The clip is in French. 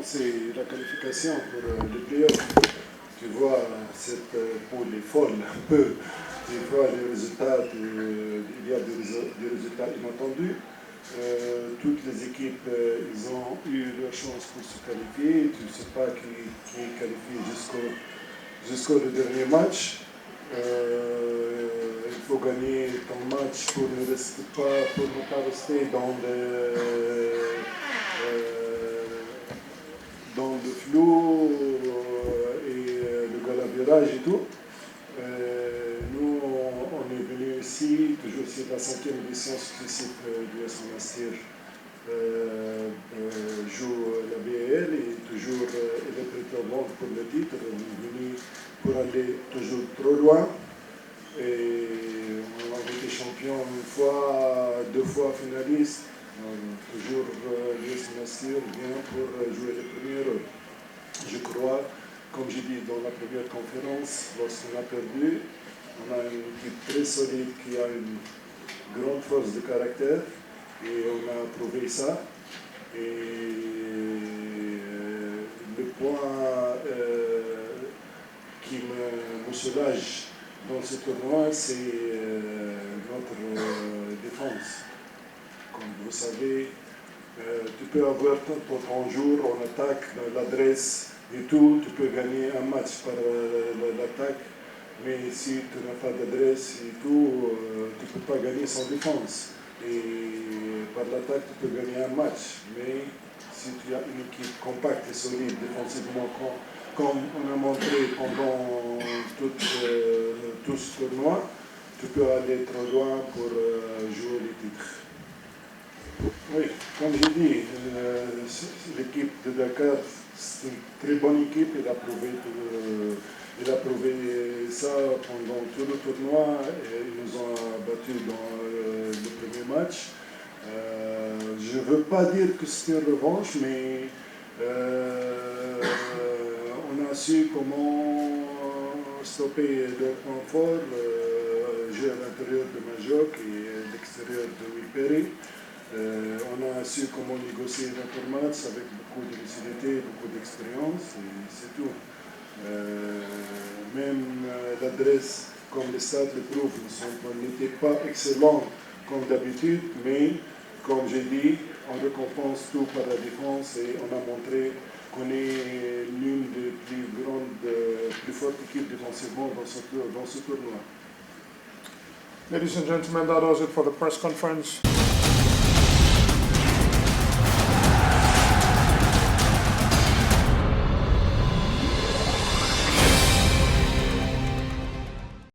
c'est la qualification pour le play-off. Tu vois, cette poule est folle un peu. Tu vois les résultats, il y a des résultats inattendus. Toutes les équipes, ils ont eu leur chance pour se qualifier. Tu ne sais pas qui est qualifié jusqu'au dernier match. Il faut gagner ton match pour ne pas rester dans le flou et le galabirage et tout. Nous, on est venu ici, toujours c'est la 5e édition successive du S Monastir joue la BAL et toujours elle est prétendante pour le titre. On est venu pour aller toujours trop loin. Et on a été champion une fois, 2 fois finaliste. Toujours l'US Monastir vient pour jouer le premier rôle. Je crois, comme j'ai dit dans la première conférence, lorsqu'on a perdu, on a une équipe très solide qui a une grande force de caractère et on a prouvé ça. Et le point qui me soulage dans ce tournoi, c'est notre défense. Comme vous savez, tu peux avoir ton jour en attaque, l'adresse et tout, tu peux gagner un match par l'attaque, mais si tu n'as pas d'adresse et tout, tu ne peux pas gagner sans défense. Et par l'attaque, tu peux gagner un match, mais si tu as une équipe compacte et solide défensivement, comme on a montré pendant tout ce tournoi, tu peux aller trop loin pour jouer les titres. Oui, comme j'ai dit, l'équipe de Dakar, c'est une très bonne équipe. Il a prouvé ça pendant tout le tournoi. Et ils nous ont battus dans le premier match. Je ne veux pas dire que c'est une revanche, mais on a su comment stopper leur point fort, jouer à l'intérieur de Majok et à l'extérieur de Wilperi. On a su comment négocier notre match avec beaucoup de lucidité, beaucoup d'expérience, et c'est tout. Même l'adresse, comme les stats le prouvent, n'était pas excellent comme d'habitude, mais comme j'ai dit, on récompense tout par la défense et on a montré qu'on est l'une des plus fortes équipes défensivement dans ce tournoi. Ladies and gentlemen, that does it for the press conference.